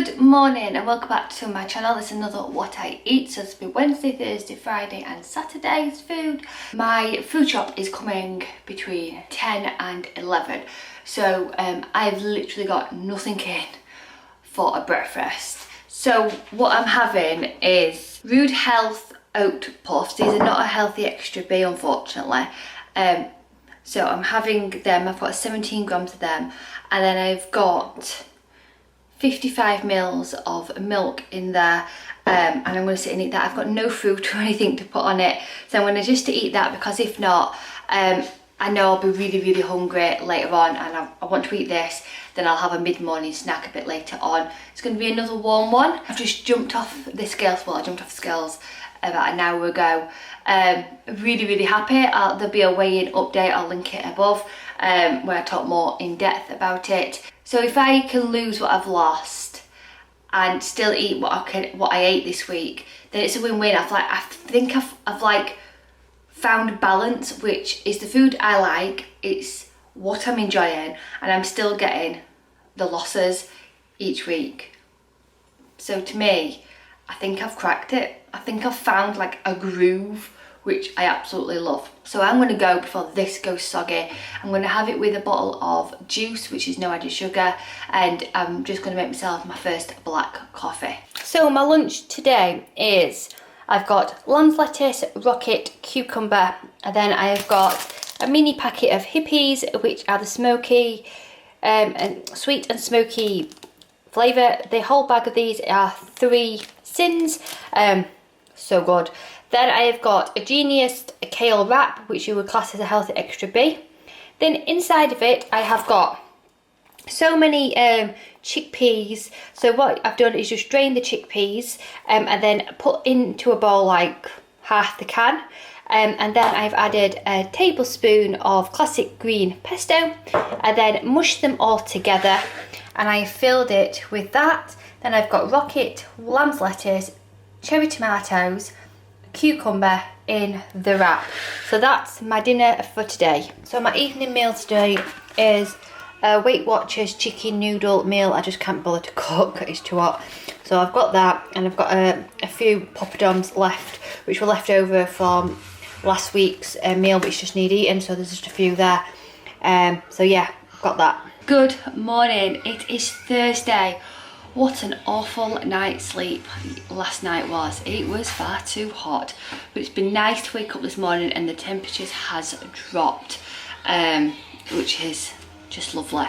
Good morning and welcome back to my channel. This is another what I eat. So it's been Wednesday, Thursday, Friday and Saturday's food. My food shop is coming between 10 and 11. So I've literally got nothing in for a breakfast. So what I'm having is Rude Health oat puffs. These are not a healthy extra B, unfortunately. So I'm having them. I've got 17 grams of them, and then I've got 55 mils of milk in there, and I'm going to sit and eat that. I've got no fruit or anything to put on it, so I'm going to just eat that, because if not, I know I'll be really hungry later on, and I want to eat this. Then I'll have a mid-morning snack a bit later on. It's going to be another warm one. I've just jumped off the scales. Well, I jumped off the scales about an hour ago. Really happy. There'll be a weigh-in update. I'll link it above, where I talk more in depth about it. So if I can lose what I've lost and still eat what I ate this week, then it's a win-win. I think I've like found balance, which is the food I like, it's what I'm enjoying, and I'm still getting the losses each week. So to me, I think I've cracked it. I think I've found like a groove, which I absolutely love. So I'm going to go, before this goes soggy, I'm going to have it with a bottle of juice, which is no added sugar, and I'm just going to make myself my first black coffee. So my lunch today is, I've got lamb's lettuce, rocket, cucumber, and then I've got a mini packet of hippies, which are the smoky, and sweet and smoky flavour. The whole bag of these are 3 sins, so good. Then I have got a Genius kale wrap, which you would class as a healthy extra B. Then inside of it, I have got so many chickpeas. So what I've done is just drain the chickpeas, and then put into a bowl like half the can. And then I've added a tablespoon of classic green pesto, and then mushed them all together. And I filled it with that. Then I've got rocket, lamb's lettuce, cherry tomatoes, cucumber in the wrap. So that's my dinner for today. So my evening meal today is a Weight Watchers chicken noodle meal. I just can't bother to cook, it's too hot. So I've got that, and I've got a few poppadoms left, which were left over from last week's meal, which just need eating, so there's just a few there. So yeah, I've got that. Good morning, it is Thursday. What an awful night's sleep last night was. It was far too hot, but it's been nice to wake up this morning and the temperatures has dropped, which is just lovely.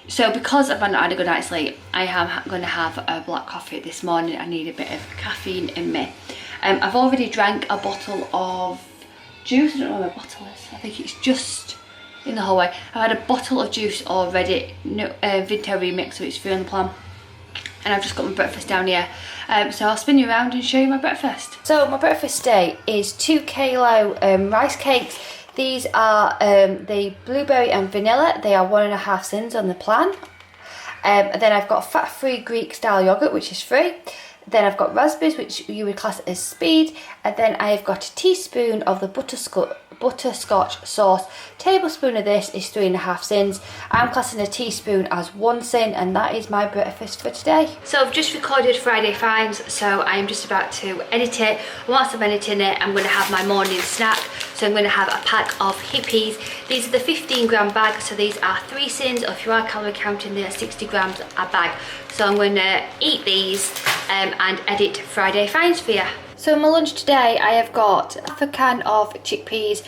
So because I've not had a good night's sleep, I am going to have a black coffee this morning. I need a bit of caffeine in me. I've already drank a bottle of juice. I don't know where my bottle is. I think it's just in the hallway. I've had a bottle of juice already, Vinto Remix, so it's free on the plan. And I've just got my breakfast down here. So I'll spin you around and show you my breakfast. So my breakfast today is 2 kilo rice cakes. These are the blueberry and vanilla. They are 1.5 sins on the plan. And then I've got fat-free Greek style yogurt, which is free. Then I've got raspberries, which you would class as speed. And then I've got a teaspoon of the butterscotch sauce. Tablespoon of this is 3.5 sins. I'm classing a teaspoon as 1 sin, and that is my breakfast for today. So I've just recorded Friday Finds, so I'm just about to edit it. Whilst I'm editing it, I'm going to have my morning snack. So I'm going to have a pack of hippies. These are the 15 gram bag, so these are 3 sins, or if you are calorie counting, they are 60 grams a bag. So I'm going to eat these and edit Friday Finds for you. So in my lunch today, I have got half a can of chickpeas,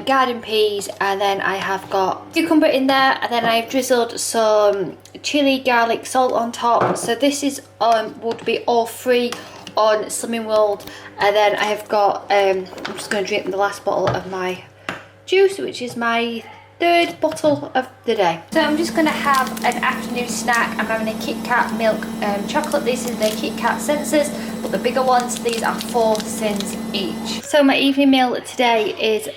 garden peas, and then I have got cucumber in there, and then I've drizzled some chili, garlic, salt on top. So this is would be all free on Slimming World. And then I have got, I'm just going to drink the last bottle of my juice, which is my 3rd bottle of the day. So I'm just going to have an afternoon snack. I'm having a Kit Kat milk chocolate. These are the Kit Kat sensors, but the bigger ones, these are 4 sins each. So my evening meal today is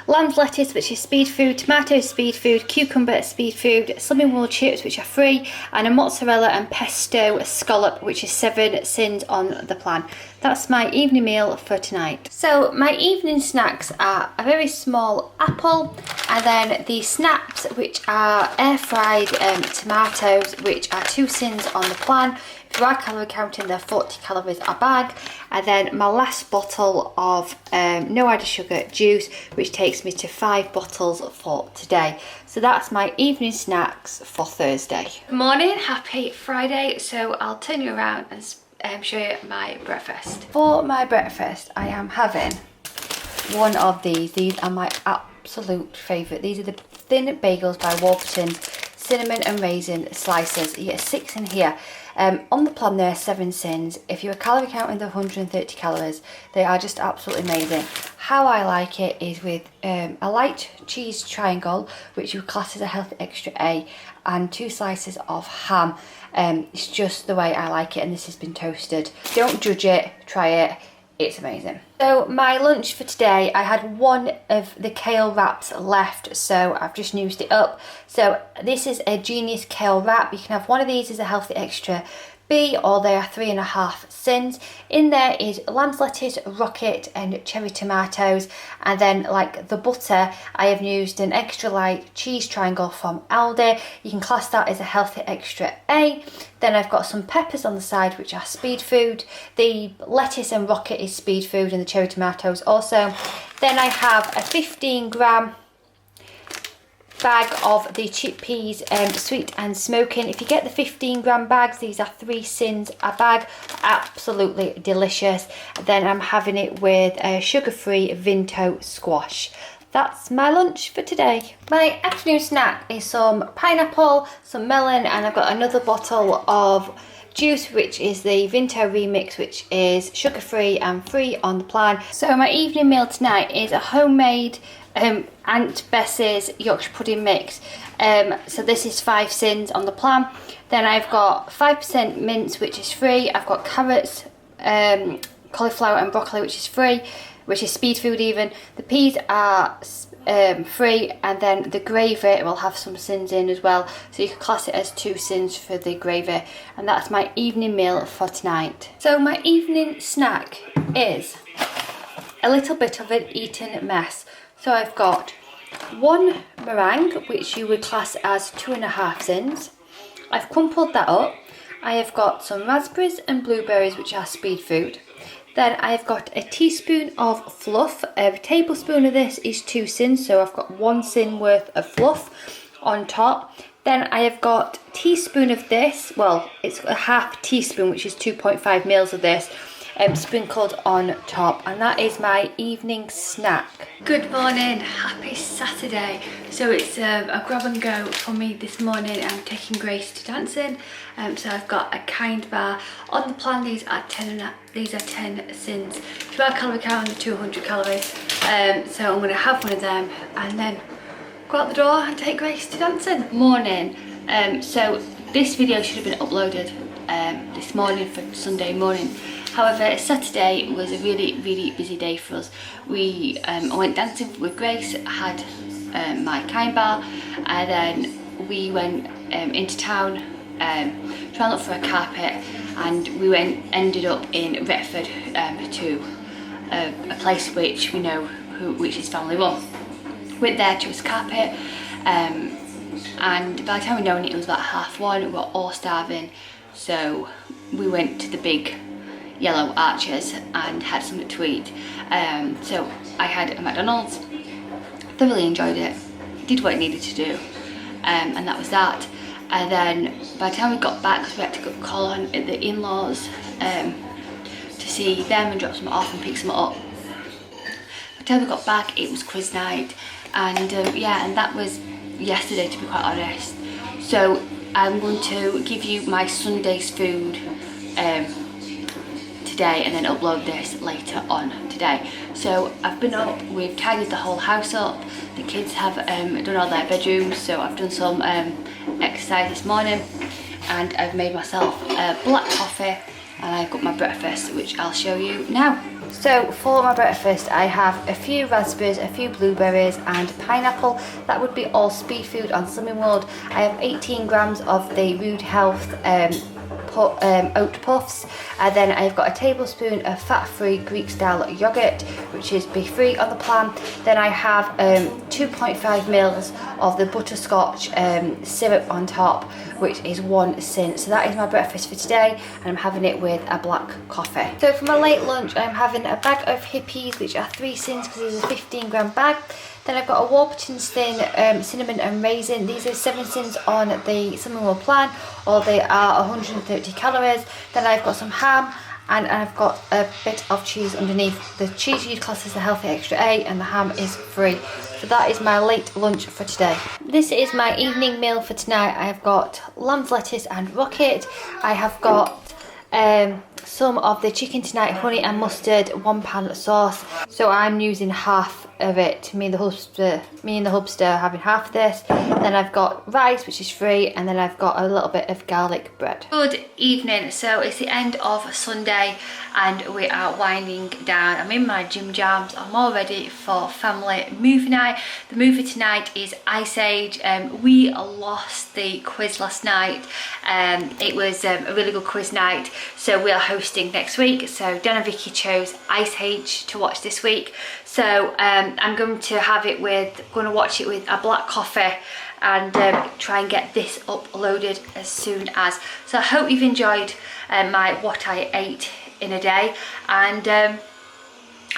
lamb's lettuce, which is speed food, tomato speed food, cucumber speed food, Slimming World chips, which are free, and a mozzarella and pesto scallop, which is 7 sins on the plan. that's my evening meal for tonight. So my evening snacks are a very small apple, and then the snaps, which are air fried tomatoes, which are 2 sins on the plan. If you are calorie counting, they're 40 calories a bag. And then my last bottle of no added sugar juice, which takes me to 5 bottles for today. So that's my evening snacks for Thursday. Good morning, happy Friday. So I'll turn you around and show you my breakfast. For my breakfast, I am having one of these. These are my absolute favourite. These are the thin bagels by Warburton's, cinnamon and raisin slices. You get 6 in here. On the plan there are 7 sins. If you're calorie counting the 130 calories, they are just absolutely amazing. How I like it is with a light cheese triangle, which you class as a healthy extra A, and 2 slices of ham. It's just the way I like it, and this has been toasted. Don't judge it, try it. It's amazing. So my lunch for today, I had one of the kale wraps left, so I've just used it up. So this is a Genius kale wrap. You can have one of these as a healthy extra B, or they are 3.5 sins. In there is lamb's lettuce, rocket and cherry tomatoes, and then like the butter, I have used an extra light cheese triangle from Aldi. You can class that as a healthy extra A. Then I've got some peppers on the side, which are speed food. The lettuce and rocket is speed food, and the cherry tomatoes also. Then I have a 15-gram bag of the chickpeas sweet and smoking. If you get the 15-gram bags, these are 3 sins a bag. Absolutely delicious. Then I'm having it with a sugar-free Vinto squash. That's my lunch for today. My afternoon snack is some pineapple, some melon, and I've got another bottle of juice, which is the Vinto Remix, which is sugar-free and free on the plan. So my evening meal tonight is a homemade Aunt Bess's Yorkshire pudding mix. So this is 5 sins on the plan. Then I've got 5% mince, which is free. I've got carrots, cauliflower and broccoli, which is free, which is speed food even. The peas are free, and then the gravy will have some sins in as well, so you can class it as 2 sins for the gravy. And that's my evening meal for tonight. So my evening snack is a little bit of an eaten mess. So I've got 1 meringue, which you would class as 2.5 sins. I've crumpled that up. I have got some raspberries and blueberries, which are speed food. Then I've got a teaspoon of fluff. A tablespoon of this is 2 sins, so I've got 1 sin worth of fluff on top. Then I have got a teaspoon of this, well, it's a half teaspoon, which is 2.5 mils of this, sprinkled on top, and that is my evening snack. Good morning, happy Saturday. So it's a grab and go for me this morning. I'm taking Grace to dancing. So I've got a kind bar on the plan. These are 10 sins. If you are calorie counting, 200 calories. So I'm going to have one of them and then go out the door and take Grace to dancing. Morning. So this video should have been uploaded this morning for Sunday morning. However, Saturday was a really busy day for us. I went dancing with Grace, had my kind bar, and then we went into town trying to look for a carpet, and we ended up in Retford to a place which we know which is family run. Went there to his carpet, and by the time we known it was about 1:30. We were all starving, so we went to the big yellow arches and had something to eat. So I had a McDonald's, thoroughly enjoyed it, did what it needed to do, and that was that. And then by the time we got back, because we had to go call on the in-laws to see them and drop some off and pick some up. By the time we got back, it was quiz night, and yeah, and that was yesterday, to be quite honest. So I'm going to give you my Sunday's food today, and then upload this later on today. So I've been up, we've tidied the whole house up, the kids have done all their bedrooms, so I've done some exercise this morning, and I've made myself a black coffee, and I've got my breakfast, which I'll show you now. So for my breakfast, I have a few raspberries, a few blueberries and pineapple. That would be all speed food on Slimming World. I have 18 grams of the Rude Health oat puffs, and then I've got a tablespoon of fat-free Greek-style yogurt, which is beef-free on the plan. Then I have 2.5 mils of the butterscotch syrup on top, which is 1 cent. So that is my breakfast for today, and I'm having it with a black coffee. So for my late lunch, I'm having a bag of Hippies, which are 3 cents because it's a 15-gram bag. Then I've got a Warburton's Thin cinnamon and raisin. These are 7 cents on the cinnamon roll plan, or they are 130 calories. Then I've got some ham, and I've got a bit of cheese underneath. The cheese you'd class as a healthy extra A, and the ham is free. So that is my late lunch for today. This is my evening meal for tonight. I've got lamb's lettuce and rocket. I have got some of the chicken tonight, honey and mustard, 1 pan sauce. So I'm using half of it. Me and the hubster are having half of this. Then I've got rice, which is free, and then I've got a little bit of garlic bread. Good evening. So it's the end of Sunday and we are winding down. I'm in my gym jams. I'm all ready for family movie night. The movie tonight is Ice Age. We lost the quiz last night. It was a really good quiz night, so we are hosting next week. So Dan and Vicky chose Ice Age to watch this week. So I'm going to watch it with a black coffee, and try and get this uploaded as soon as. So I hope you've enjoyed my what I ate in a day, and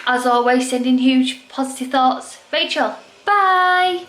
as always, sending huge positive thoughts. Rachel, bye.